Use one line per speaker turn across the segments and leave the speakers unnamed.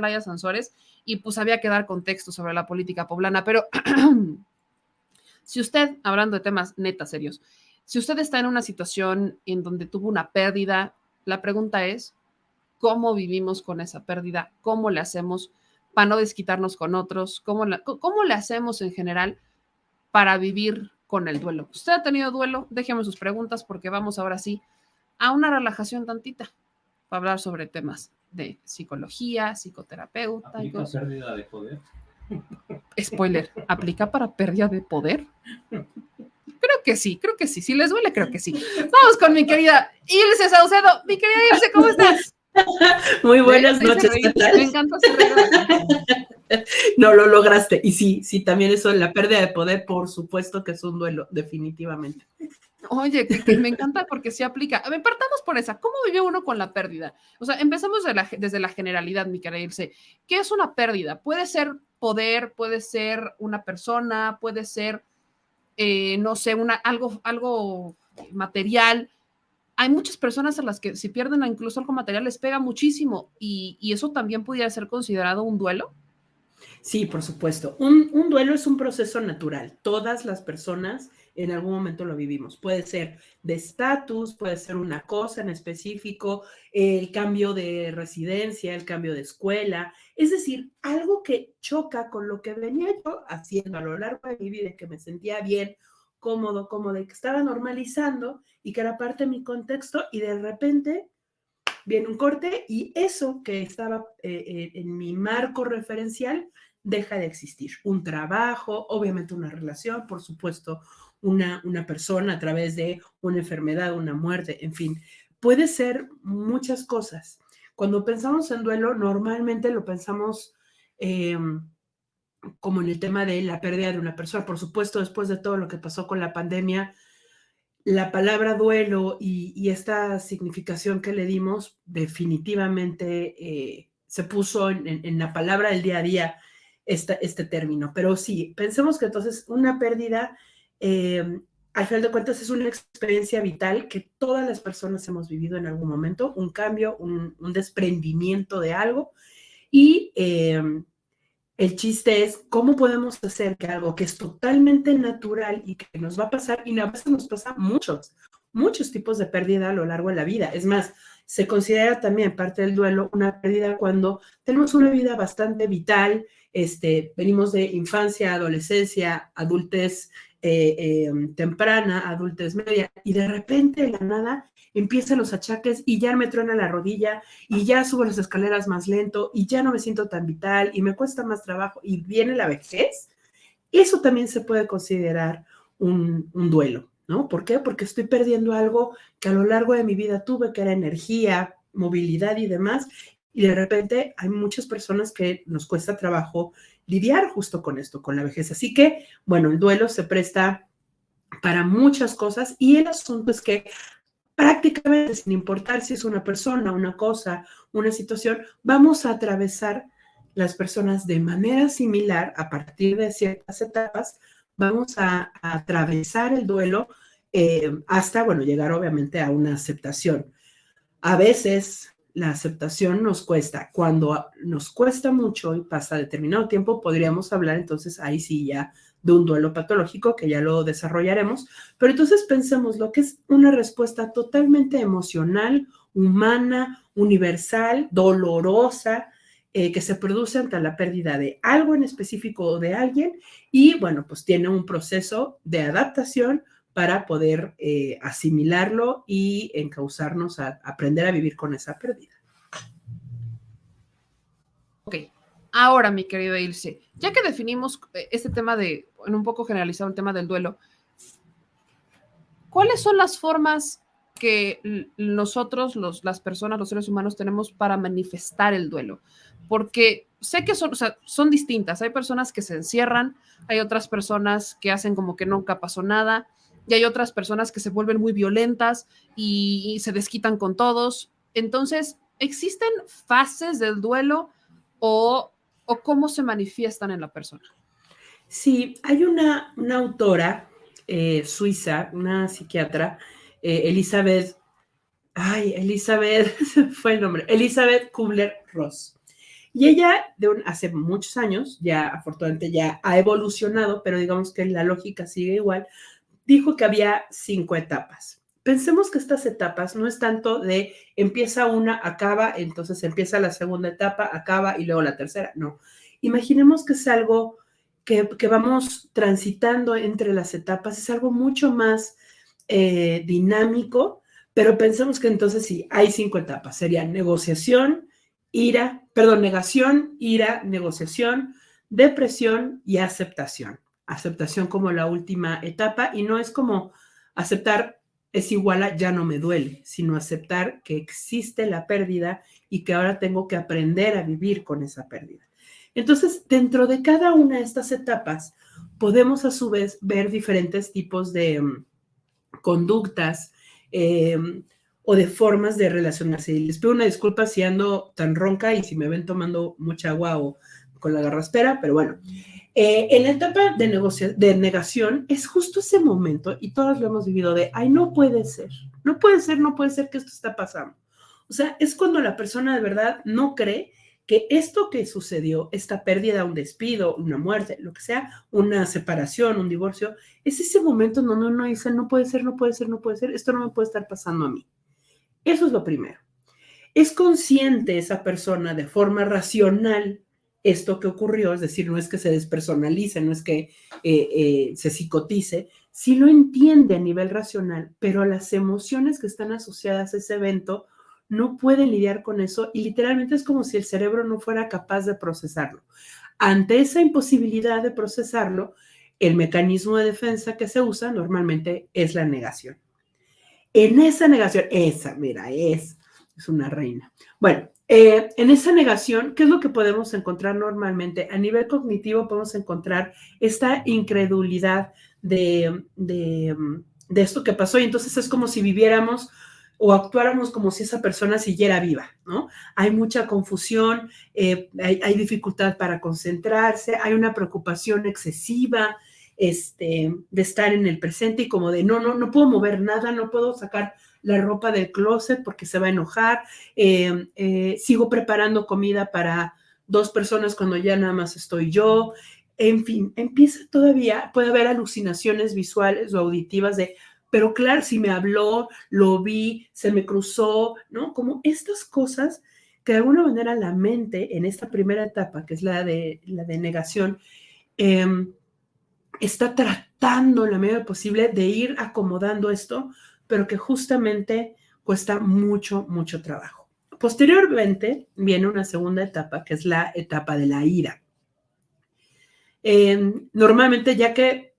Laia Sansores, y pues había que dar contexto sobre la política poblana, pero si usted, hablando de temas neta serios, si usted está en una situación en donde tuvo una pérdida, la pregunta es, ¿cómo vivimos con esa pérdida? ¿Cómo le hacemos para no desquitarnos con otros? ¿Cómo le hacemos en general para vivir con el duelo? ¿Usted ha tenido duelo? Déjeme sus preguntas porque vamos ahora sí a una relajación tantita para hablar sobre temas de psicología, psicoterapeuta.
¿Aplica pérdida de poder?
Spoiler, ¿aplica para pérdida de poder? Creo que sí. Si les duele, creo que sí. Vamos con mi querida Ilse Saucedo. Mi querida Ilse, ¿cómo estás?
Muy buenas noches.
Me encanta su reír.
No lo lograste. Y sí, también eso, la pérdida de poder, por supuesto que es un duelo, definitivamente.
Oye, que me encanta porque sí aplica. A ver, partamos por esa. ¿Cómo vive uno con la pérdida? O sea, empezamos desde la generalidad, mi querida Ilse. ¿Qué es una pérdida? Puede ser poder, puede ser una persona, puede ser, no sé, algo material. Hay muchas personas a las que si pierden incluso algo material les pega muchísimo y eso también pudiera ser considerado un duelo.
Sí, por supuesto. Un duelo es un proceso natural. Todas las personas en algún momento lo vivimos. Puede ser de estatus, puede ser una cosa en específico, el cambio de residencia, el cambio de escuela. Es decir, algo que choca con lo que venía yo haciendo a lo largo de mi vida, que me sentía bien, cómodo, que estaba normalizando y que era parte de mi contexto y de repente viene un corte y eso que estaba en mi marco referencial deja de existir. Un trabajo, obviamente una relación, por supuesto, una persona a través de una enfermedad, una muerte, en fin, puede ser muchas cosas. Cuando pensamos en duelo, normalmente lo pensamos como en el tema de la pérdida de una persona. Por supuesto, después de todo lo que pasó con la pandemia, la palabra duelo y esta significación que le dimos definitivamente se puso en la palabra del día a día este término. Pero sí, pensemos que entonces una pérdida, al final de cuentas, es una experiencia vital que todas las personas hemos vivido en algún momento, un cambio, un desprendimiento de algo y el chiste es cómo podemos hacer que algo que es totalmente natural y que nos va a pasar, y a veces nos pasa muchos tipos de pérdida a lo largo de la vida. Es más, se considera también parte del duelo una pérdida cuando tenemos una vida bastante vital, venimos de infancia, adolescencia, adultez temprana, adultez media, y de repente de la nada empiezan los achaques y ya me truena la rodilla y ya subo las escaleras más lento y ya no me siento tan vital y me cuesta más trabajo y viene la vejez. Eso también se puede considerar un duelo, ¿no? ¿Por qué? Porque estoy perdiendo algo que a lo largo de mi vida tuve, que era energía, movilidad y demás, y de repente hay muchas personas que nos cuesta trabajo lidiar justo con esto, con la vejez. Así que, bueno, el duelo se presta para muchas cosas y el asunto es que prácticamente, sin importar si es una persona, una cosa, una situación, vamos a atravesar las personas de manera similar a partir de ciertas etapas, vamos a atravesar el duelo hasta, bueno, llegar obviamente a una aceptación. A veces la aceptación nos cuesta. Cuando nos cuesta mucho y pasa determinado tiempo, podríamos hablar entonces ahí sí ya de un duelo patológico, que ya lo desarrollaremos. Pero entonces pensemos lo que es una respuesta totalmente emocional, humana, universal, dolorosa, que se produce ante la pérdida de algo en específico o de alguien y, bueno, pues tiene un proceso de adaptación para poder asimilarlo y encauzarnos a aprender a vivir con esa pérdida.
Ok, ahora mi querida Ilse, ya que definimos este tema en un poco generalizado el tema del duelo, ¿cuáles son las formas que nosotros, las personas, los seres humanos tenemos para manifestar el duelo? Porque sé que son distintas. Hay personas que se encierran, hay otras personas que hacen como que nunca pasó nada, y hay otras personas que se vuelven muy violentas y se desquitan con todos. Entonces, ¿existen fases del duelo o cómo se manifiestan en la persona?
Sí, hay una autora suiza, una psiquiatra, Elizabeth fue el nombre, Elizabeth Kubler-Ross. Y ella hace muchos años, ya afortunadamente ya ha evolucionado, pero digamos que la lógica sigue igual, dijo que había 5 etapas. Pensemos que estas etapas no es tanto de empieza una, acaba, entonces empieza la segunda etapa, acaba y luego la tercera. No. Imaginemos que es algo que vamos transitando entre las etapas, es algo mucho más dinámico, pero pensemos que entonces sí, hay 5 etapas. Serían negociación, negación, ira, negociación, depresión y aceptación. Aceptación como la última etapa, y no es como aceptar es igual a ya no me duele, sino aceptar que existe la pérdida y que ahora tengo que aprender a vivir con esa pérdida. Entonces, dentro de cada una de estas etapas, podemos a su vez ver diferentes tipos de conductas o de formas de relacionarse. Y les pido una disculpa si ando tan ronca y si me ven tomando mucha agua o con la garraspera, pero bueno. En la etapa de negación es justo ese momento, y todos lo hemos vivido, de, ay, no puede ser, no puede ser, no puede ser que esto está pasando. O sea, es cuando la persona de verdad no cree que esto que sucedió, esta pérdida, un despido, una muerte, lo que sea, una separación, un divorcio, es ese momento donde uno dice, no puede ser, no puede ser, no puede ser, esto no me puede estar pasando a mí. Eso es lo primero. ¿Es consciente esa persona de forma racional esto que ocurrió? Es decir, no es que se despersonalice, no es que se psicotice, sí lo entiende a nivel racional, pero las emociones que están asociadas a ese evento no pueden lidiar con eso, y literalmente es como si el cerebro no fuera capaz de procesarlo. Ante esa imposibilidad de procesarlo, el mecanismo de defensa que se usa normalmente es la negación. En esa negación, mira, es una reina. Bueno, en esa negación, ¿qué es lo que podemos encontrar normalmente? A nivel cognitivo podemos encontrar esta incredulidad de esto que pasó, y entonces es como si viviéramos o actuáramos como si esa persona siguiera viva, ¿no? Hay mucha confusión, hay dificultad para concentrarse, hay una preocupación excesiva, de estar en el presente, y como de no puedo mover nada, no puedo sacar la ropa del closet porque se va a enojar, sigo preparando comida para 2 personas cuando ya nada más estoy yo. En fin, empieza todavía, puede haber alucinaciones visuales o auditivas de, pero claro, si me habló, lo vi, se me cruzó, ¿no? Como estas cosas que de alguna manera la mente en esta primera etapa, que es la de negación, está tratando en la medida posible de ir acomodando esto, pero que justamente cuesta mucho, mucho trabajo. Posteriormente viene una segunda etapa, que es la etapa de la ira. Normalmente, ya que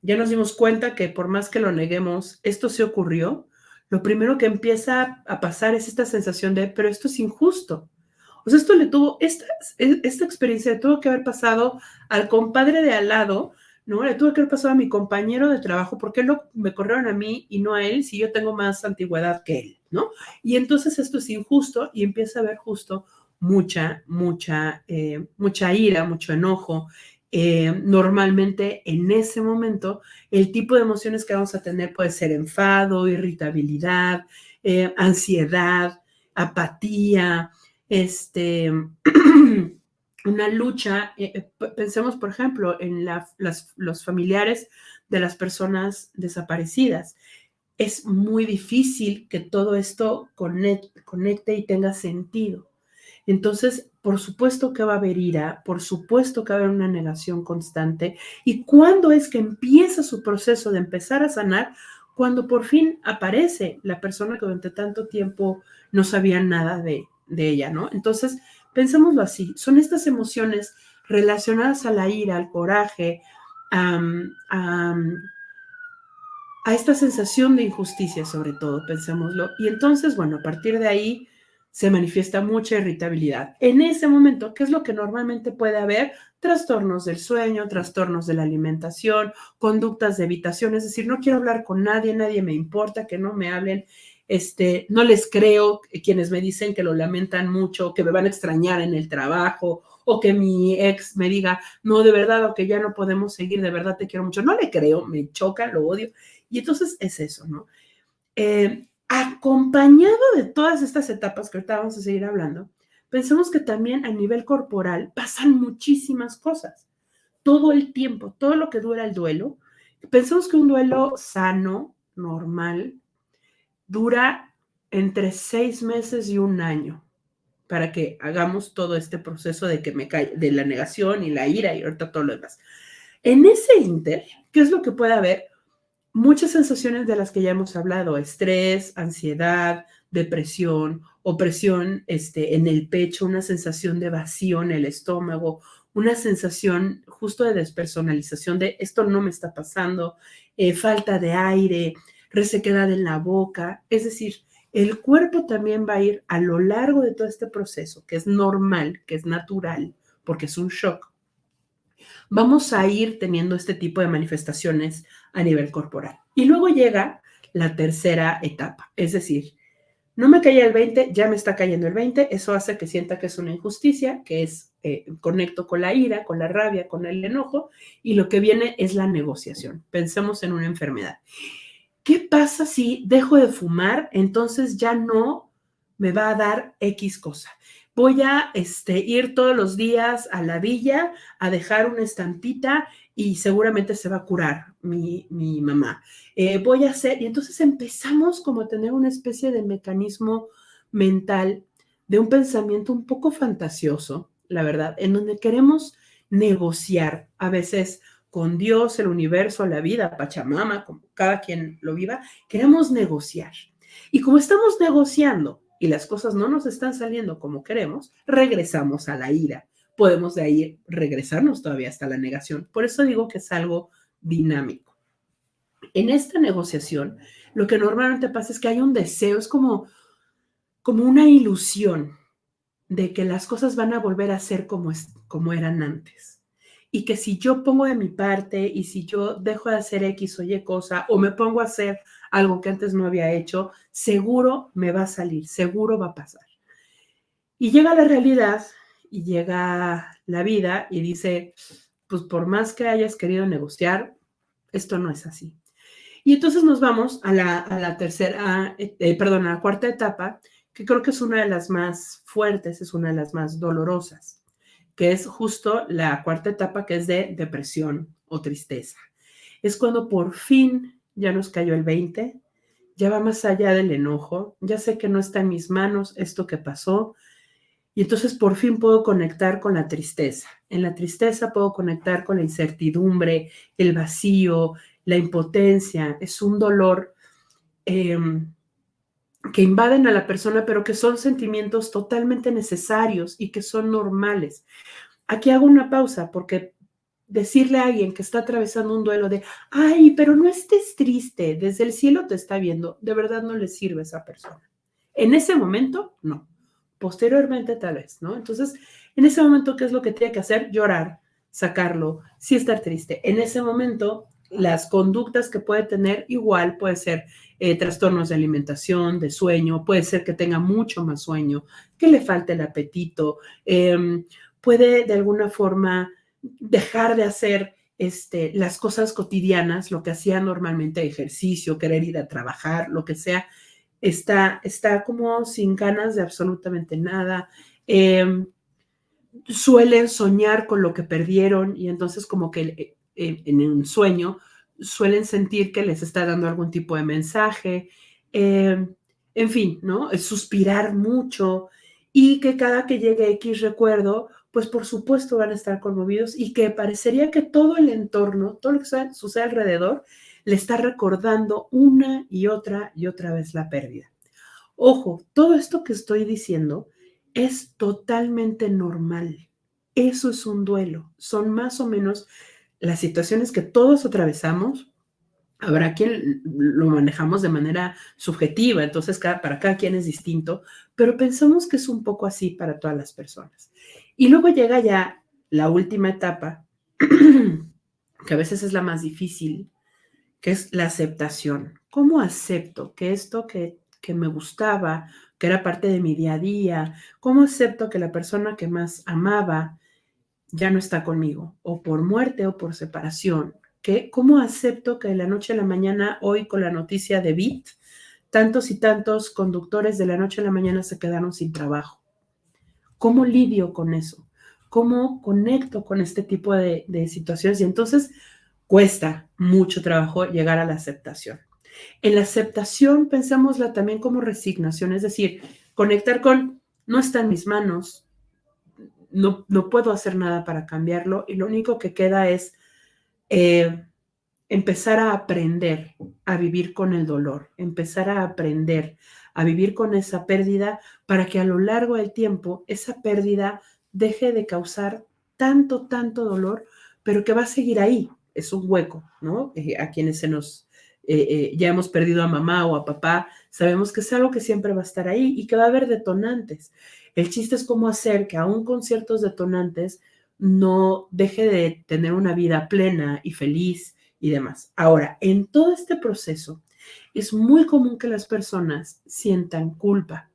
ya nos dimos cuenta que por más que lo neguemos, esto se ocurrió, lo primero que empieza a pasar es esta sensación de, pero esto es injusto. O sea, esta experiencia le tuvo que haber pasado al compadre de al lado, ¿no? Le tuvo que haber pasado a mi compañero de trabajo, ¿por qué me corrieron a mí y no a él si yo tengo más antigüedad que él, ¿no? Y entonces esto es injusto, y empieza a haber justo mucha ira, mucho enojo. Normalmente en ese momento el tipo de emociones que vamos a tener puede ser enfado, irritabilidad, ansiedad, apatía, una lucha. Pensemos, por ejemplo, en los familiares de las personas desaparecidas. Es muy difícil que todo esto conecte y tenga sentido. Entonces, por supuesto que va a haber ira, por supuesto que va a haber una negación constante. ¿Y cuándo es que empieza su proceso de empezar a sanar? Cuando por fin aparece la persona que durante tanto tiempo no sabía nada de ella, ¿no? Entonces, pensémoslo así, son estas emociones relacionadas a la ira, al coraje, a esta sensación de injusticia, sobre todo, pensémoslo. Y entonces, bueno, a partir de ahí se manifiesta mucha irritabilidad. En ese momento, ¿qué es lo que normalmente puede haber? Trastornos del sueño, trastornos de la alimentación, conductas de evitación, es decir, no quiero hablar con nadie, nadie me importa, que no me hablen, no les creo quienes me dicen que lo lamentan mucho, que me van a extrañar en el trabajo, o que mi ex me diga, no, de verdad, o que ya no podemos seguir, de verdad te quiero mucho. No le creo, me choca, lo odio. Y entonces es eso, ¿no? Acompañado de todas estas etapas que ahorita vamos a seguir hablando, pensemos que también a nivel corporal pasan muchísimas cosas. Todo el tiempo, todo lo que dura el duelo. Pensemos que un duelo sano, normal, dura entre 6 meses y un año para que hagamos todo este proceso de que me cae, de la negación y la ira y ahorita todo lo demás. En ese inter, ¿qué es lo que puede haber? Muchas sensaciones de las que ya hemos hablado: estrés, ansiedad, depresión, opresión en el pecho, una sensación de vacío en el estómago, una sensación justo de despersonalización de esto no me está pasando, falta de aire, resequedad en la boca. Es decir, el cuerpo también va a ir a lo largo de todo este proceso, que es normal, que es natural, porque es un shock. Vamos a ir teniendo este tipo de manifestaciones a nivel corporal. Y luego llega la tercera etapa, es decir, no me caía el 20, ya me está cayendo el 20, eso hace que sienta que es una injusticia, que es, conecto con la ira, con la rabia, con el enojo, y lo que viene es la negociación. Pensemos en una enfermedad. ¿Qué pasa si dejo de fumar? Entonces ya no me va a dar X cosa. Voy a ir todos los días a la villa a dejar una estampita y seguramente se va a curar mi mamá. Voy a hacer, y entonces empezamos como a tener una especie de mecanismo mental de un pensamiento un poco fantasioso, la verdad, en donde queremos negociar a veces con Dios, el universo, la vida, Pachamama, como cada quien lo viva, queremos negociar. Y como estamos negociando y las cosas no nos están saliendo como queremos, regresamos a la ira. Podemos de ahí regresarnos todavía hasta la negación. Por eso digo que es algo dinámico. En esta negociación, lo que normalmente pasa es que hay un deseo, es como una ilusión de que las cosas van a volver a ser como eran antes. Y que si yo pongo de mi parte y si yo dejo de hacer X o Y cosa o me pongo a hacer algo que antes no había hecho, seguro me va a salir, seguro va a pasar. Y llega la realidad y llega la vida y dice, pues por más que hayas querido negociar, esto no es así. Y entonces nos vamos a la tercera, a la cuarta etapa, que creo que es una de las más fuertes, es una de las más dolorosas, que es justo la cuarta etapa, que es de depresión o tristeza. Es cuando por fin ya nos cayó el 20, ya va más allá del enojo, ya sé que no está en mis manos esto que pasó, y entonces por fin puedo conectar con la tristeza. En la tristeza puedo conectar con la incertidumbre, el vacío, la impotencia. Es un dolor que invaden a la persona, pero que son sentimientos totalmente necesarios y que son normales. Aquí hago una pausa porque decirle a alguien que está atravesando un duelo de, ay, pero no estés triste, desde el cielo te está viendo, de verdad no le sirve a esa persona. En ese momento, no. Posteriormente, tal vez, ¿no? Entonces, en ese momento, ¿qué es lo que tiene que hacer? Llorar, sacarlo, sí estar triste. En ese momento, las conductas que puede tener, igual puede ser trastornos de alimentación, de sueño, puede ser que tenga mucho más sueño, que le falte el apetito, puede de alguna forma dejar de hacer las cosas cotidianas, lo que hacía normalmente, ejercicio, querer ir a trabajar, lo que sea, está como sin ganas de absolutamente nada. Suelen soñar con lo que perdieron y entonces como que en un sueño suelen sentir que les está dando algún tipo de mensaje. En fin, ¿no? Es suspirar mucho y que cada que llegue X recuerdo, pues por supuesto van a estar conmovidos y que parecería que todo el entorno, todo lo que sucede alrededor, le está recordando una y otra vez la pérdida. Ojo, todo esto que estoy diciendo es totalmente normal. Eso es un duelo. Son más o menos las situaciones que todos atravesamos. Habrá quien lo manejamos de manera subjetiva, entonces para cada quien es distinto, pero pensamos que es un poco así para todas las personas. Y luego llega ya la última etapa, que a veces es la más difícil, que es la aceptación. ¿Cómo acepto que esto que me gustaba, que era parte de mi día a día, cómo acepto que la persona que más amaba ya no está conmigo, o por muerte o por separación? ¿Cómo acepto que de la noche a la mañana, hoy con la noticia de BIT, tantos y tantos conductores de la noche a la mañana se quedaron sin trabajo? ¿Cómo lidio con eso? ¿Cómo conecto con este tipo de situaciones? Y entonces cuesta mucho trabajo llegar a la aceptación. En la aceptación, pensémosla también como resignación, es decir, conectar con, no está en mis manos, no puedo hacer nada para cambiarlo y lo único que queda es eh, empezar a aprender a vivir con el dolor, empezar a aprender a vivir con esa pérdida para que a lo largo del tiempo esa pérdida deje de causar tanto, tanto dolor, pero que va a seguir ahí. Es un hueco, ¿no? A quienes ya hemos perdido a mamá o a papá, sabemos que es algo que siempre va a estar ahí y que va a haber detonantes. El chiste es cómo hacer que aún con ciertos detonantes no deje de tener una vida plena y feliz y demás. Ahora, en todo este proceso, es muy común que las personas sientan culpa.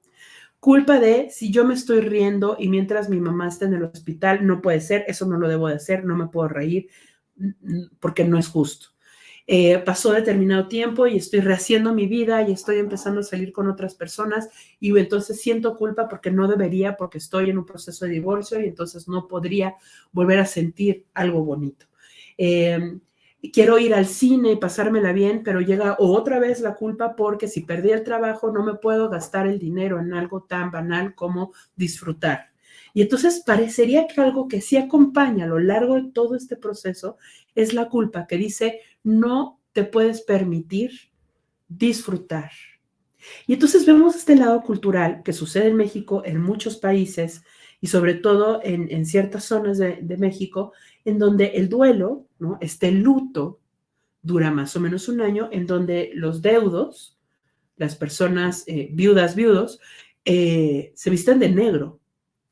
Culpa de si yo me estoy riendo y mientras mi mamá está en el hospital, no puede ser, eso no lo debo de hacer, no me puedo reír porque no es justo. Pasó determinado tiempo y estoy rehaciendo mi vida y estoy empezando a salir con otras personas y entonces siento culpa porque no debería, porque estoy en un proceso de divorcio y entonces no podría volver a sentir algo bonito. Quiero ir al cine y pasármela bien, pero llega otra vez la culpa porque si perdí el trabajo no me puedo gastar el dinero en algo tan banal como disfrutar. Y entonces parecería que algo que sí acompaña a lo largo de todo este proceso es la culpa que dice, no te puedes permitir disfrutar. Y entonces vemos este lado cultural que sucede en México, en muchos países y sobre todo en ciertas zonas de México, en donde el duelo, ¿no? Este luto dura más o menos un año, en donde los deudos, las personas viudas, viudos, se visten de negro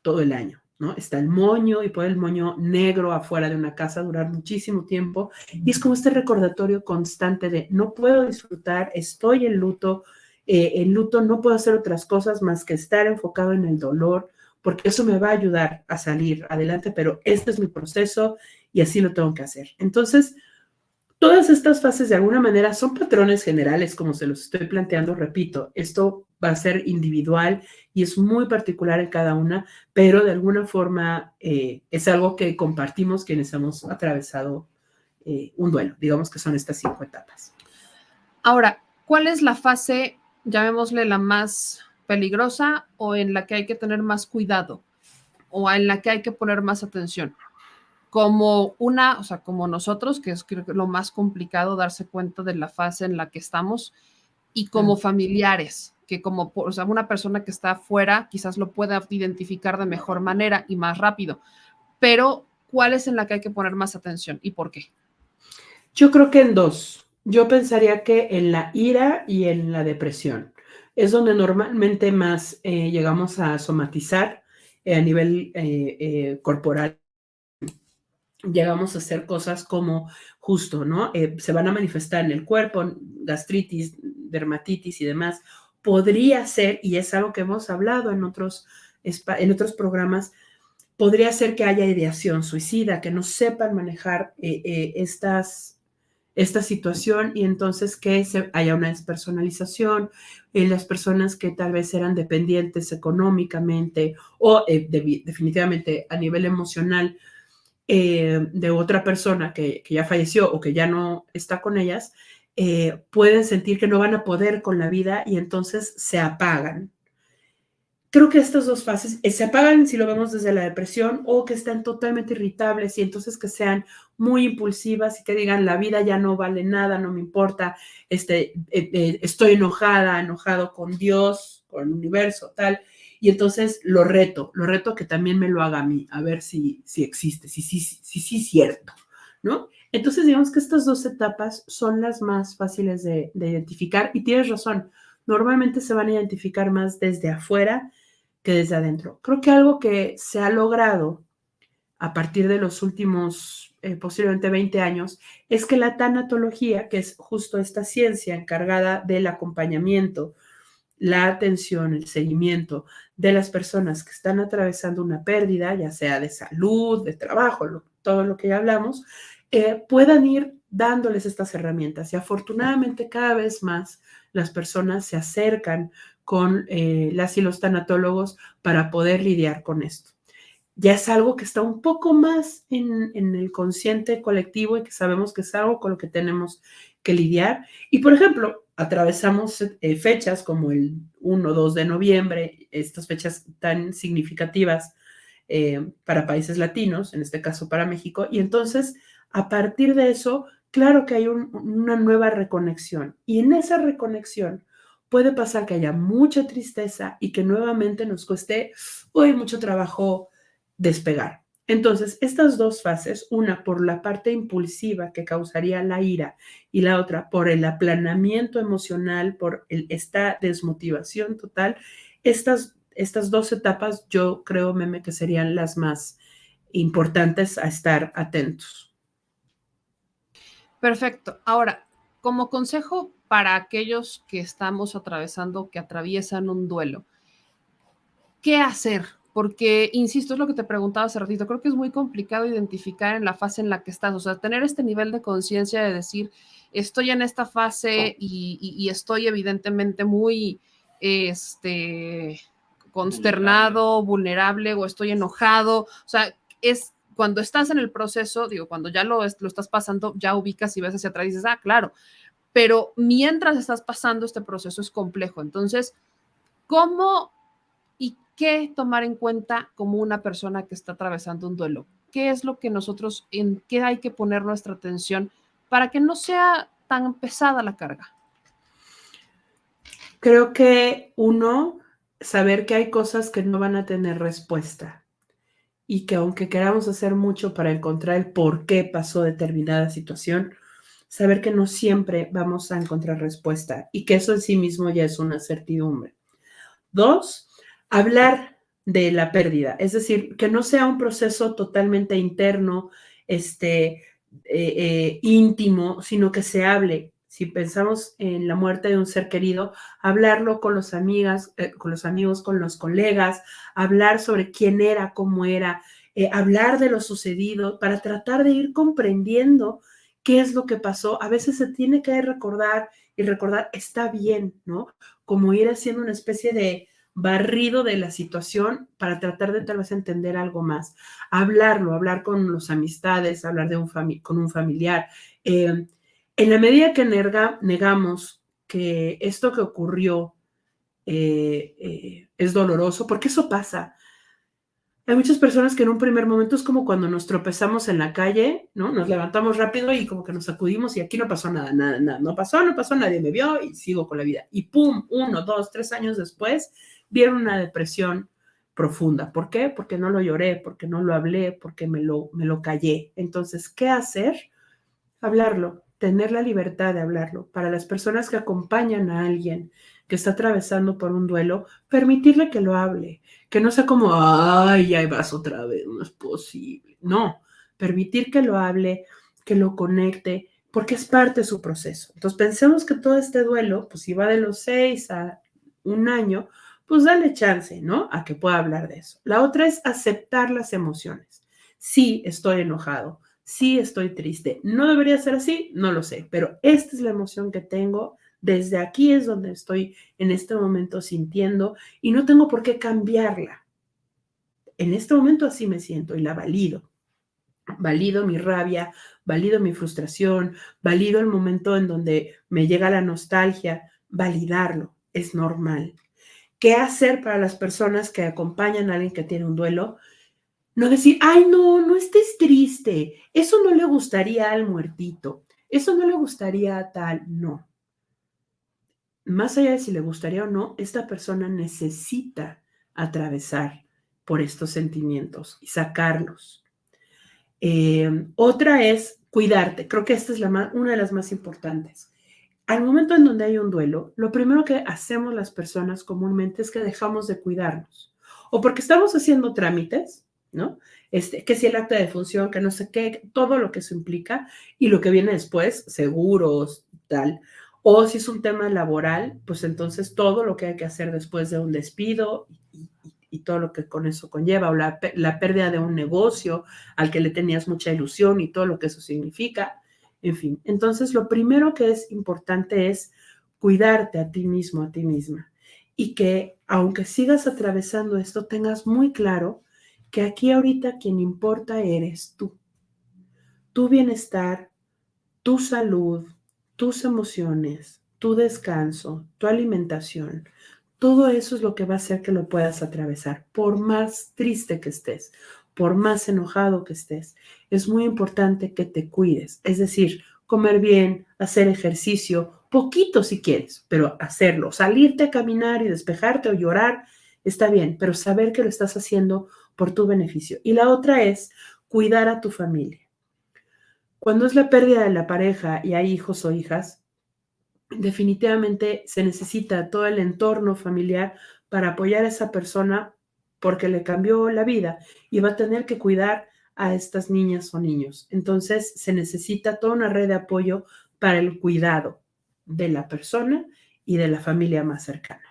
todo el año, ¿no? Está el moño y puede el moño negro afuera de una casa durar muchísimo tiempo y es como este recordatorio constante de no puedo disfrutar, estoy en luto no puedo hacer otras cosas más que estar enfocado en el dolor, porque eso me va a ayudar a salir adelante, pero este es mi proceso y así lo tengo que hacer. Entonces, todas estas fases de alguna manera son patrones generales, como se los estoy planteando, repito, esto va a ser individual y es muy particular en cada una, pero de alguna forma es algo que compartimos quienes hemos atravesado un duelo, digamos que son estas 5 etapas.
Ahora, ¿cuál es la fase, llamémosle la más peligrosa o en la que hay que tener más cuidado o en la que hay que poner más atención? Como una, o sea, como nosotros, que es creo que lo más complicado darse cuenta de la fase en la que estamos, y como familiares, que como, o sea, una persona que está afuera quizás lo pueda identificar de mejor manera y más rápido, pero ¿cuál es en la que hay que poner más atención y por qué?
Yo creo que en dos. Yo pensaría que en la ira y en la depresión. Es donde normalmente más llegamos a somatizar a nivel corporal. Llegamos a hacer cosas como justo, ¿no? Se van a manifestar en el cuerpo, gastritis, dermatitis y demás. Podría ser, y es algo que hemos hablado en otros programas, podría ser que haya ideación suicida, que no sepan manejar esta situación y entonces que haya una despersonalización en las personas que tal vez eran dependientes económicamente o definitivamente a nivel emocional de otra persona que ya falleció o que ya no está con ellas, pueden sentir que no van a poder con la vida y entonces se apagan. Creo que estas dos fases se apagan si lo vemos desde la depresión o que están totalmente irritables y entonces que sean muy impulsivas y que digan la vida ya no vale nada, no me importa, estoy enojado con Dios, con el universo, tal. Y entonces lo reto que también me lo haga a mí, a ver si existe, si es cierto, ¿no? Entonces digamos que estas dos etapas son las más fáciles de identificar y tienes razón, normalmente se van a identificar más desde afuera que desde adentro. Creo que algo que se ha logrado a partir de los últimos posiblemente 20 años es que la tanatología, que es justo esta ciencia encargada del acompañamiento, la atención, el seguimiento de las personas que están atravesando una pérdida, ya sea de salud, de trabajo, todo lo que ya hablamos, puedan ir dándoles estas herramientas. Y afortunadamente cada vez más las personas se acercan con las y los tanatólogos para poder lidiar con esto. Ya es algo que está un poco más en el consciente colectivo y que sabemos que es algo con lo que tenemos que lidiar. Y, por ejemplo, atravesamos fechas como el 1, 2 de noviembre, estas fechas tan significativas para países latinos, en este caso para México, y entonces, a partir de eso, claro que hay una nueva reconexión. Y en esa reconexión puede pasar que haya mucha tristeza y que nuevamente nos cueste mucho trabajo despegar. Entonces, estas dos fases, una por la parte impulsiva que causaría la ira y la otra por el aplanamiento emocional, por esta desmotivación total, estas dos etapas yo creo, Meme, que serían las más importantes a estar atentos.
Perfecto. Ahora, como consejo para aquellos que estamos atravesando, que atraviesan un duelo, ¿qué hacer? Porque, insisto, es lo que te preguntaba hace ratito, creo que es muy complicado identificar en la fase en la que estás, o sea, tener este nivel de conciencia de decir, estoy en esta fase y estoy evidentemente muy consternado, vulnerable o estoy enojado, o sea, es cuando estás en el proceso, digo, cuando ya lo estás pasando, ya ubicas y ves hacia atrás y dices, ah, claro, pero mientras estás pasando este proceso es complejo, entonces, ¿cómo y qué tomar en cuenta como una persona que está atravesando un duelo? ¿Qué es lo que nosotros, en qué hay que poner nuestra atención para que no sea tan pesada la carga?
Creo que saber que hay cosas que no van a tener respuesta y que aunque queramos hacer mucho para encontrar el por qué pasó determinada situación, saber que no siempre vamos a encontrar respuesta y que eso en sí mismo ya es una certidumbre. 2, hablar de la pérdida, es decir, que no sea un proceso totalmente interno, íntimo, sino que se hable. Si pensamos en la muerte de un ser querido, hablarlo con los amigas, con los amigos, con los colegas, hablar sobre quién era, cómo era, hablar de lo sucedido para tratar de ir comprendiendo qué es lo que pasó. A veces se tiene que recordar y recordar está bien, ¿no? Como ir haciendo una especie de barrido de la situación para tratar de tal vez entender algo más. Hablar con los amistades, hablar con un familiar. En la medida que negamos que esto que ocurrió es doloroso, porque eso pasa. Hay muchas personas que en un primer momento es como cuando nos tropezamos en la calle, ¿no? Nos levantamos rápido y como que nos sacudimos y aquí no pasó nada, no pasó, nadie me vio y sigo con la vida. Y pum, 1, 2, 3 años después, vieron una depresión profunda. ¿Por qué? Porque no lo lloré, porque no lo hablé, porque me lo callé. Entonces, ¿qué hacer? Hablarlo, tener la libertad de hablarlo. Para las personas que acompañan a alguien que está atravesando por un duelo, permitirle que lo hable, que no sea como, ay, ahí vas otra vez, no es posible. No, permitir que lo hable, que lo conecte, porque es parte de su proceso. Entonces pensemos que todo este duelo, pues si va de los 6 a 1 año, pues dale chance, ¿no? A que pueda hablar de eso. La otra es aceptar las emociones. Sí, estoy enojado. Sí, estoy triste. ¿No debería ser así? No lo sé, pero esta es la emoción que tengo. Desde aquí es donde estoy en este momento sintiendo y no tengo por qué cambiarla. En este momento así me siento y la valido. Valido mi rabia, valido mi frustración, valido el momento en donde me llega la nostalgia. Validarlo es normal. ¿Qué hacer para las personas que acompañan a alguien que tiene un duelo? No decir, ay, no estés triste, eso no le gustaría al muertito, eso no le gustaría a tal, no. Más allá de si le gustaría o no, esta persona necesita atravesar por estos sentimientos y sacarlos. Otra es cuidarte, creo que esta es una de las más importantes. Al momento en donde hay un duelo, lo primero que hacemos las personas comúnmente es que dejamos de cuidarnos. O porque estamos haciendo trámites, ¿no? Que si el acta de defunción, que no sé qué, todo lo que eso implica y lo que viene después, seguros, tal. O si es un tema laboral, pues entonces todo lo que hay que hacer después de un despido y todo lo que con eso conlleva, o la pérdida de un negocio al que le tenías mucha ilusión y todo lo que eso significa. En fin, entonces lo primero que es importante es cuidarte a ti mismo, a ti misma. y que aunque sigas atravesando esto, tengas muy claro que aquí ahorita quien importa eres tú. Tu bienestar, tu salud, tus emociones, tu descanso, tu alimentación. Todo eso es lo que va a hacer que lo puedas atravesar. Por más triste que estés, por más enojado que estés, es muy importante que te cuides. Es decir, comer bien, hacer ejercicio, poquito si quieres, pero hacerlo. Salirte a caminar y despejarte o llorar está bien, pero saber que lo estás haciendo por tu beneficio. Y la otra es cuidar a tu familia. Cuando es la pérdida de la pareja y hay hijos o hijas, definitivamente se necesita todo el entorno familiar para apoyar a esa persona porque le cambió la vida y va a tener que cuidar a estas niñas o niños. Entonces se necesita toda una red de apoyo para el cuidado de la persona y de la familia más cercana.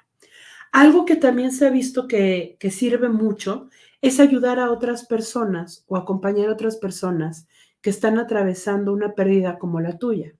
Algo que también se ha visto que sirve mucho es ayudar a otras personas o acompañar a otras personas que están atravesando una pérdida como la tuya.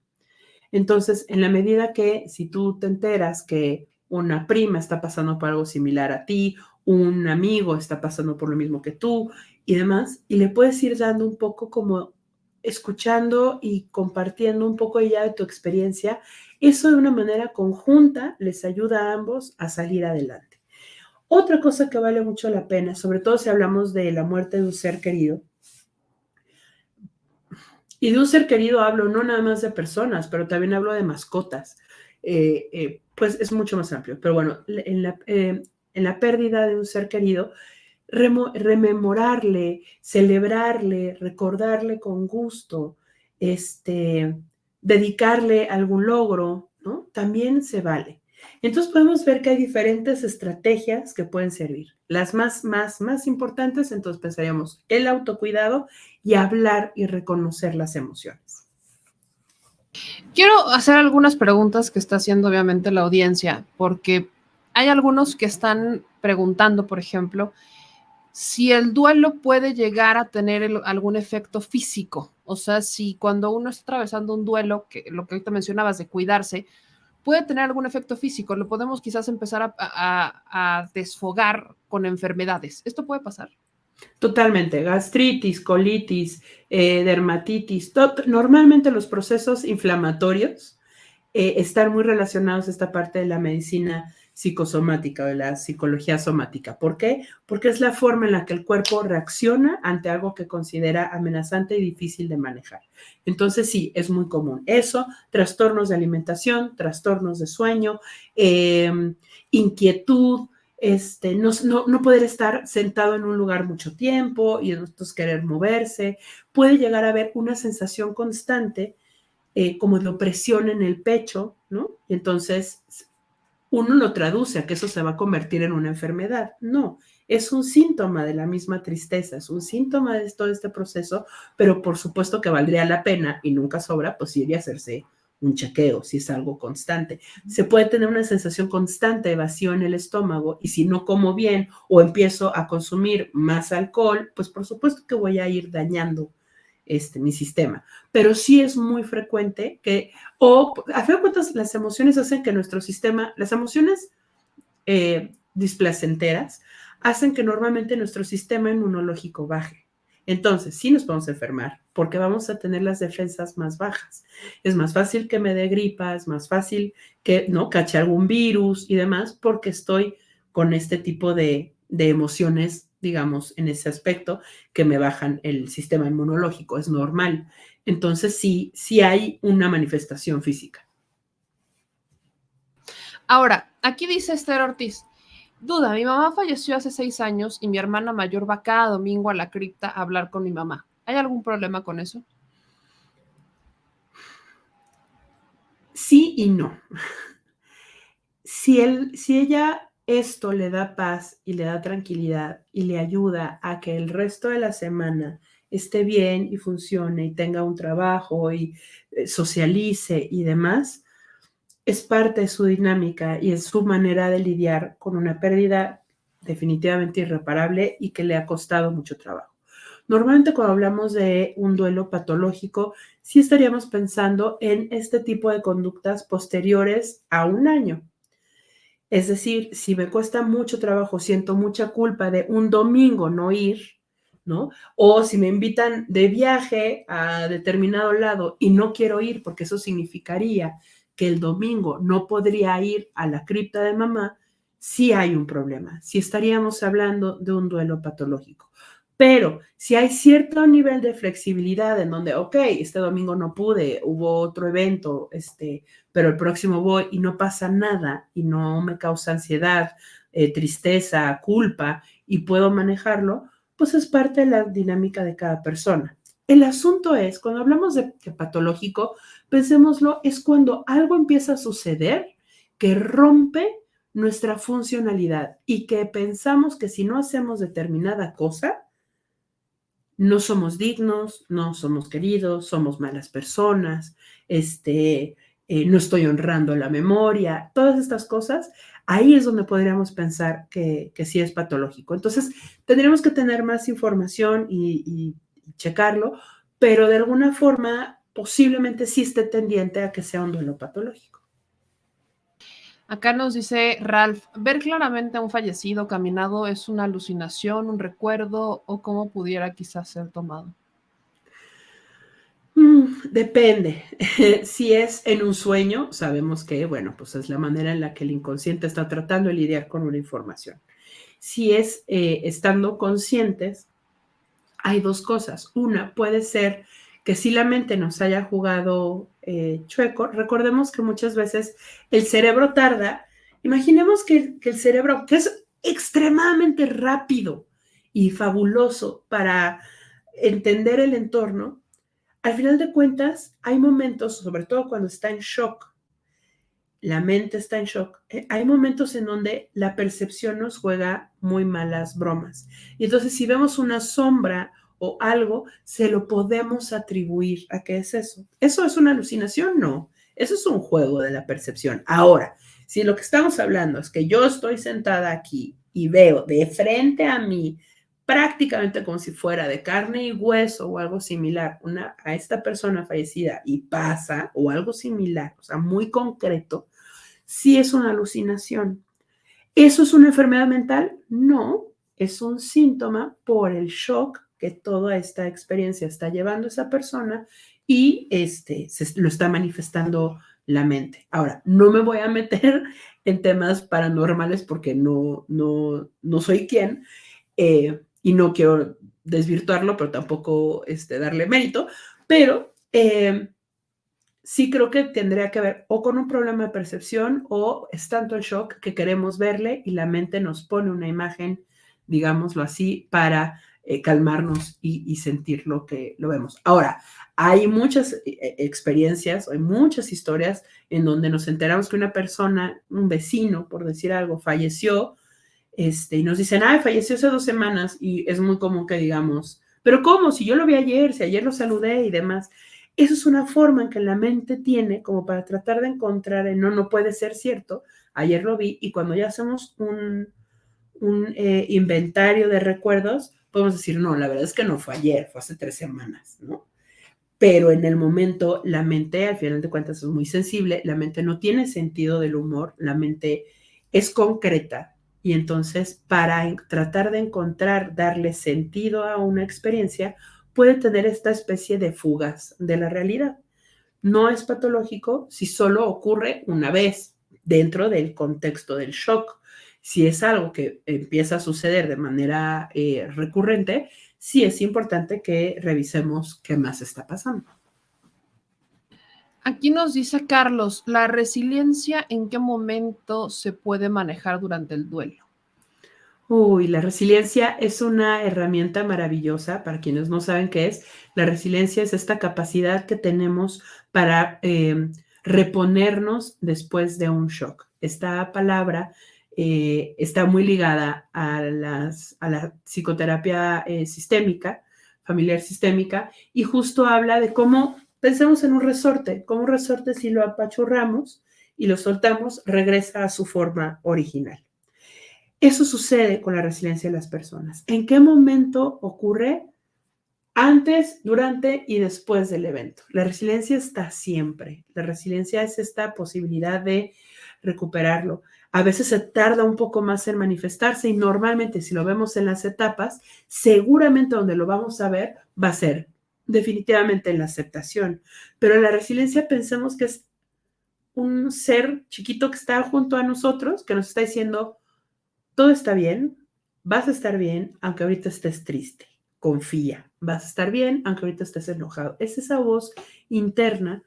Entonces, en la medida que si tú te enteras que una prima está pasando por algo similar a ti, un amigo está pasando por lo mismo que tú y demás, y le puedes ir dando un poco como escuchando y compartiendo un poco ya de tu experiencia, eso de una manera conjunta les ayuda a ambos a salir adelante. Otra cosa que vale mucho la pena, sobre todo si hablamos de la muerte de un ser querido, y de un ser querido hablo no nada más de personas, pero también hablo de mascotas. Pues es mucho más amplio. Pero bueno, en la pérdida de un ser querido, rememorarle, celebrarle, recordarle con gusto, dedicarle algún logro, ¿no? También se vale. Entonces podemos ver que hay diferentes estrategias que pueden servir. Las más importantes, entonces pensaríamos el autocuidado y hablar y reconocer las emociones.
Quiero hacer algunas preguntas que está haciendo obviamente la audiencia, porque hay algunos que están preguntando, por ejemplo, si el duelo puede llegar a tener algún efecto físico. O sea, si cuando uno está atravesando un duelo, que lo que ahorita mencionabas de cuidarse, puede tener algún efecto físico. Lo podemos quizás empezar a desfogar con enfermedades. ¿Esto puede pasar?
Totalmente, gastritis, colitis, dermatitis, normalmente los procesos inflamatorios están muy relacionados a esta parte de la medicina psicosomática o de la psicología somática. ¿Por qué? Porque es la forma en la que el cuerpo reacciona ante algo que considera amenazante y difícil de manejar. Entonces sí, es muy común. Eso, trastornos de alimentación, trastornos de sueño, inquietud, no poder estar sentado en un lugar mucho tiempo y entonces querer moverse. Puede llegar a haber una sensación constante como de opresión en el pecho, ¿no? Y entonces uno lo traduce a que eso se va a convertir en una enfermedad. No, es un síntoma de la misma tristeza, es un síntoma de todo este proceso, pero por supuesto que valdría la pena y nunca sobra, pues ir y hacerse un chequeo si es algo constante. Se puede tener una sensación constante de vacío en el estómago y si no como bien o empiezo a consumir más alcohol, pues por supuesto que voy a ir dañando mi sistema. Pero sí es muy frecuente que, a fin de cuentas, las emociones hacen que nuestro sistema, las emociones displacenteras, hacen que normalmente nuestro sistema inmunológico baje. Entonces, sí nos podemos enfermar porque vamos a tener las defensas más bajas. Es más fácil que me dé gripa, es más fácil que no cache algún virus y demás porque estoy con este tipo de emociones, digamos, en ese aspecto que me bajan el sistema inmunológico. Es normal. Entonces, sí hay una manifestación física.
Ahora, aquí dice Esther Ortiz, duda, mi mamá falleció hace 6 años y mi hermana mayor va cada domingo a la cripta a hablar con mi mamá. ¿Hay algún problema con eso?
Sí y no. Si ella esto le da paz y le da tranquilidad y le ayuda a que el resto de la semana esté bien y funcione y tenga un trabajo y socialice y demás, es parte de su dinámica y es su manera de lidiar con una pérdida definitivamente irreparable y que le ha costado mucho trabajo. Normalmente cuando hablamos de un duelo patológico, sí estaríamos pensando en este tipo de conductas posteriores a un año. Es decir, si me cuesta mucho trabajo, siento mucha culpa de un domingo no ir, ¿no? O si me invitan de viaje a determinado lado y no quiero ir porque eso significaría que el domingo no podría ir a la cripta de mamá, sí hay un problema, sí estaríamos hablando de un duelo patológico. Pero si hay cierto nivel de flexibilidad en donde, ok, este domingo no pude, hubo otro evento, pero el próximo voy y no pasa nada y no me causa ansiedad, tristeza, culpa y puedo manejarlo, pues es parte de la dinámica de cada persona. El asunto es, cuando hablamos de patológico, pensémoslo, es cuando algo empieza a suceder que rompe nuestra funcionalidad y que pensamos que si no hacemos determinada cosa, no somos dignos, no somos queridos, somos malas personas, no estoy honrando la memoria, todas estas cosas, ahí es donde podríamos pensar que sí es patológico. Entonces, tendríamos que tener más información y checarlo, pero de alguna forma posiblemente sí esté tendiente a que sea un duelo patológico.
Acá nos dice Ralph, ver claramente a un fallecido caminado es una alucinación, un recuerdo o cómo pudiera quizás ser tomado.
Depende. Si es en un sueño, sabemos que, bueno, pues es la manera en la que el inconsciente está tratando de lidiar con una información. Si es estando conscientes, hay dos cosas. Una, puede ser que si la mente nos haya jugado chueco, recordemos que muchas veces el cerebro tarda. Imaginemos que el cerebro, que es extremadamente rápido y fabuloso para entender el entorno, al final de cuentas, hay momentos, sobre todo cuando está en shock, la mente está en shock, hay momentos en donde la percepción nos juega muy malas bromas. Y entonces si vemos una sombra o algo, se lo podemos atribuir a qué es eso. ¿Eso es una alucinación? No, eso es un juego de la percepción. Ahora, si lo que estamos hablando es que yo estoy sentada aquí y veo de frente a mí, prácticamente como si fuera de carne y hueso o algo similar, a esta persona fallecida y pasa o algo similar, o sea, muy concreto, sí es una alucinación. ¿Eso es una enfermedad mental? No, es un síntoma por el shock que toda esta experiencia está llevando a esa persona y lo está manifestando la mente. Ahora, no me voy a meter en temas paranormales porque no soy quien y no quiero desvirtuarlo, pero tampoco darle mérito, pero sí creo que tendría que ver o con un problema de percepción o es tanto el shock que queremos verle y la mente nos pone una imagen, digámoslo así, para calmarnos y sentir lo que lo vemos. Ahora, hay muchas experiencias, hay muchas historias en donde nos enteramos que una persona, un vecino, por decir algo, falleció, y nos dicen, ay, falleció hace 2 semanas, y es muy común que digamos, pero ¿cómo? Si yo lo vi ayer, si ayer lo saludé y demás. Eso es una forma en que la mente tiene como para tratar de encontrar el no puede ser cierto, ayer lo vi, y cuando ya hacemos un inventario de recuerdos, podemos decir, no, la verdad es que no fue ayer, fue hace 3 semanas, ¿no? Pero en el momento, la mente, al final de cuentas, es muy sensible, la mente no tiene sentido del humor, la mente es concreta, y entonces para tratar de encontrar, darle sentido a una experiencia, puede tener esta especie de fugas de la realidad. No es patológico si solo ocurre una vez dentro del contexto del shock. Si es algo que empieza a suceder de manera recurrente, sí es importante que revisemos qué más está pasando.
Aquí nos dice Carlos, ¿la resiliencia en qué momento se puede manejar durante el duelo?
Uy, la resiliencia es una herramienta maravillosa. Para quienes no saben qué es, la resiliencia es esta capacidad que tenemos para reponernos después de un shock. Esta palabra está muy ligada a la psicoterapia sistémica, familiar sistémica, y justo habla de cómo pensemos en un resorte, como un resorte si lo apachurramos y lo soltamos, regresa a su forma original. Eso sucede con la resiliencia de las personas. ¿En qué momento ocurre? Antes, durante y después del evento. La resiliencia está siempre. La resiliencia es esta posibilidad de recuperarlo. A veces se tarda un poco más en manifestarse y normalmente si lo vemos en las etapas, seguramente donde lo vamos a ver va a ser definitivamente en la aceptación. Pero la resiliencia pensemos que es un ser chiquito que está junto a nosotros, que nos está diciendo, todo está bien, vas a estar bien, aunque ahorita estés triste. Confía, vas a estar bien, aunque ahorita estés enojado. Es esa voz interna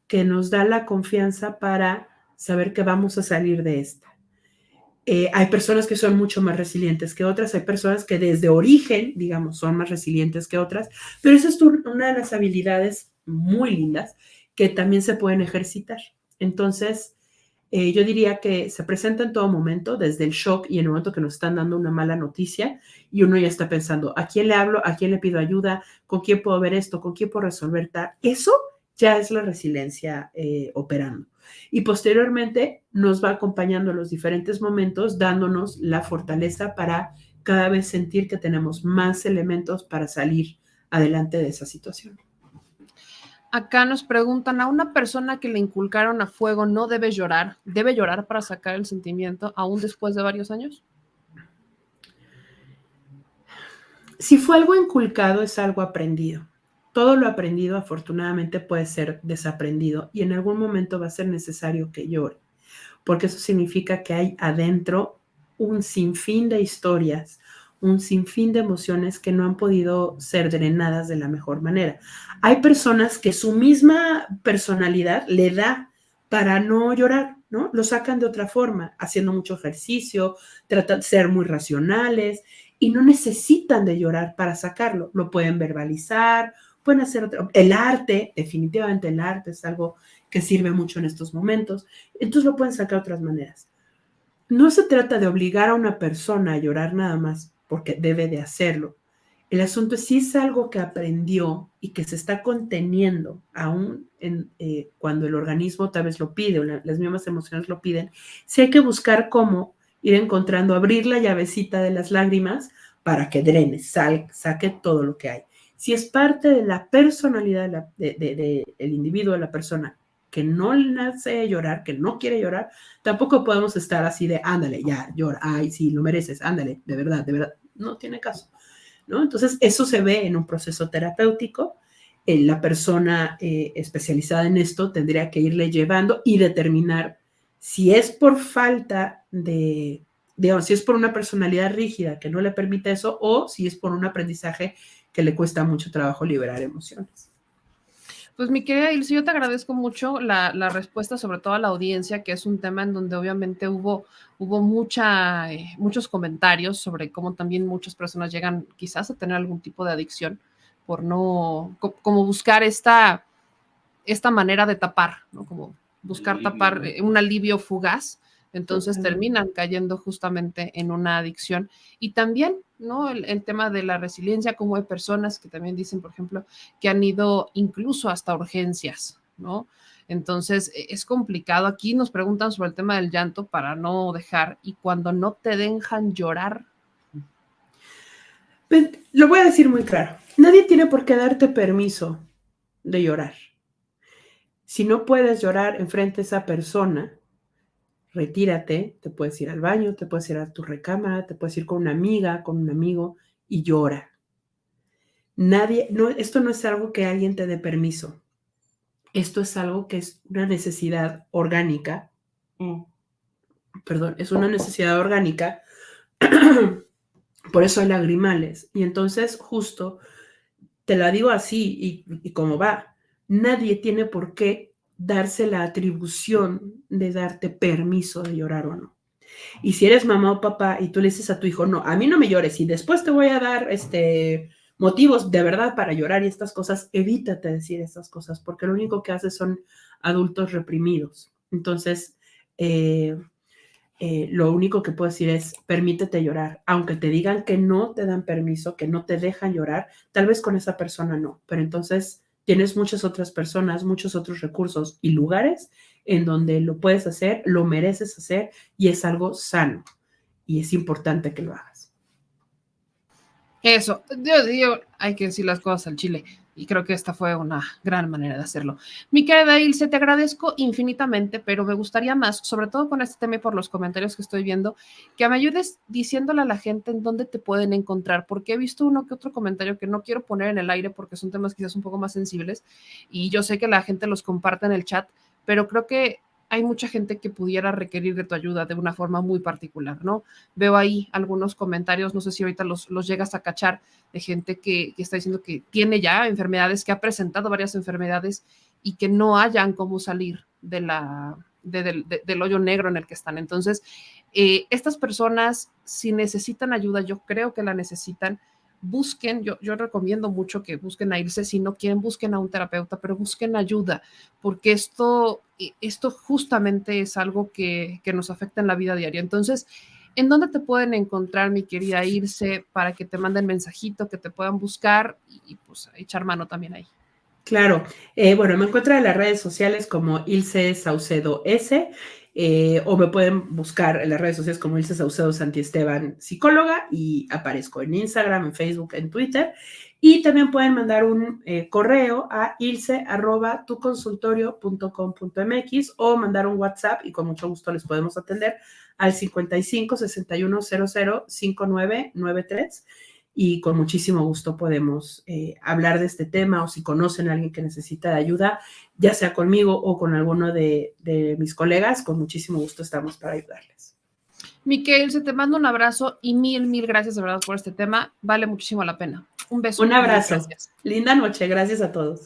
que nos da la confianza para saber que vamos a salir de esta. Hay personas que son mucho más resilientes que otras, hay personas que desde origen, digamos, son más resilientes que otras, pero esa es una de las habilidades muy lindas que también se pueden ejercitar. Entonces, yo diría que se presenta en todo momento, desde el shock y en el momento que nos están dando una mala noticia y uno ya está pensando, ¿a quién le hablo? ¿A quién le pido ayuda? ¿Con quién puedo ver esto? ¿Con quién puedo resolver tal? Eso ya es la resiliencia operando. Y posteriormente nos va acompañando en los diferentes momentos, dándonos la fortaleza para cada vez sentir que tenemos más elementos para salir adelante de esa situación.
Acá nos preguntan, ¿a una persona que le inculcaron a fuego no debe llorar? ¿Debe llorar para sacar el sentimiento aún después de varios años?
Si fue algo inculcado, es algo aprendido. Todo lo aprendido afortunadamente puede ser desaprendido y en algún momento va a ser necesario que llore, porque eso significa que hay adentro un sinfín de historias, un sinfín de emociones que no han podido ser drenadas de la mejor manera. Hay personas que su misma personalidad le da para no llorar, ¿no? Lo sacan de otra forma, haciendo mucho ejercicio, tratan de ser muy racionales y no necesitan de llorar para sacarlo. Lo pueden verbalizar, pueden hacer otro. El arte, definitivamente el arte es algo que sirve mucho en estos momentos. Entonces lo pueden sacar de otras maneras. No se trata de obligar a una persona a llorar nada más porque debe de hacerlo. El asunto es si es algo que aprendió y que se está conteniendo aún cuando el organismo tal vez lo pide o las mismas emociones lo piden, si hay que buscar cómo ir encontrando, abrir la llavecita de las lágrimas para que drene, saque todo lo que hay. Si es parte de la personalidad del individuo, de la persona, que no nace llorar, que no quiere llorar, tampoco podemos estar así de, ándale, ya, llora, ay, sí, lo mereces, ándale, de verdad, no tiene caso, ¿no? Entonces, eso se ve en un proceso terapéutico. La persona especializada en esto tendría que irle llevando y determinar si es por falta de, digamos, si es por una personalidad rígida que no le permite eso o si es por un aprendizaje que le cuesta mucho trabajo liberar emociones.
Pues mi querida Ilse, yo te agradezco mucho la respuesta, sobre todo a la audiencia, que es un tema en donde obviamente hubo muchos comentarios sobre cómo también muchas personas llegan quizás a tener algún tipo de adicción por no, como buscar esta manera de tapar, ¿no? Como buscar tapar un alivio fugaz, entonces terminan cayendo justamente en una adicción. Y también, ¿no? El tema de la resiliencia, como hay personas que también dicen, por ejemplo, que han ido incluso hasta urgencias, ¿no? Entonces, es complicado. Aquí nos preguntan sobre el tema del llanto para no dejar, y cuando no te dejan llorar.
Lo voy a decir muy claro. Nadie tiene por qué darte permiso de llorar. Si no puedes llorar enfrente a esa persona, retírate, te puedes ir al baño, te puedes ir a tu recámara, te puedes ir con una amiga, con un amigo y llora. Esto no es algo que alguien te dé permiso. Esto es algo que es una necesidad orgánica. Perdón, es una necesidad orgánica. Por eso hay lagrimales. Y entonces, justo, te la digo así y como va, nadie tiene por qué darse la atribución de darte permiso de llorar o no. Y si eres mamá o papá y tú le dices a tu hijo, no, a mí no me llores y después te voy a dar motivos de verdad para llorar y estas cosas, evítate decir estas cosas porque lo único que haces son adultos reprimidos. Entonces, lo único que puedo decir es permítete llorar, aunque te digan que no te dan permiso, que no te dejan llorar, tal vez con esa persona no, pero entonces tienes muchas otras personas, muchos otros recursos y lugares en donde lo puedes hacer, lo mereces hacer y es algo sano y es importante que lo hagas.
Eso, Dios, hay que decir las cosas al chile. Y creo que esta fue una gran manera de hacerlo. Mi querida Ilse, te agradezco infinitamente, pero me gustaría más, sobre todo con este tema y por los comentarios que estoy viendo, que me ayudes diciéndole a la gente en dónde te pueden encontrar, porque he visto uno que otro comentario que no quiero poner en el aire porque son temas quizás un poco más sensibles y yo sé que la gente los comparte en el chat, pero creo que hay mucha gente que pudiera requerir de tu ayuda de una forma muy particular, ¿no? Veo ahí algunos comentarios, no sé si ahorita los llegas a cachar, de gente que está diciendo que tiene ya enfermedades, que ha presentado varias enfermedades y que no hayan cómo salir del hoyo negro en el que están. Entonces, estas personas, si necesitan ayuda, yo creo que la necesitan, busquen, yo recomiendo mucho que busquen a irse, si no quieren, busquen a un terapeuta, pero busquen ayuda, porque esto justamente es algo que nos afecta en la vida diaria. Entonces, ¿en dónde te pueden encontrar, mi querida Irse, para que te manden mensajito, que te puedan buscar y pues echar mano también ahí?
Claro, bueno, me encuentran en las redes sociales como Ilse Saucedo S, o me pueden buscar en las redes sociales como Ilse Saucedo Santiesteban, psicóloga, y aparezco en Instagram, en Facebook, en Twitter, y también pueden mandar un correo a ilse@tuconsultorio.com.mx o mandar un WhatsApp y con mucho gusto les podemos atender al 55 61 00 5993 y con muchísimo gusto podemos hablar de este tema, o si conocen a alguien que necesita de ayuda, ya sea conmigo o con alguno de mis colegas, con muchísimo gusto estamos para ayudarles.
Miquel, se te manda un abrazo y mil gracias de verdad por este tema. Vale muchísimo la pena. Un beso.
Un abrazo.
Gracias.
Linda noche. Gracias a todos.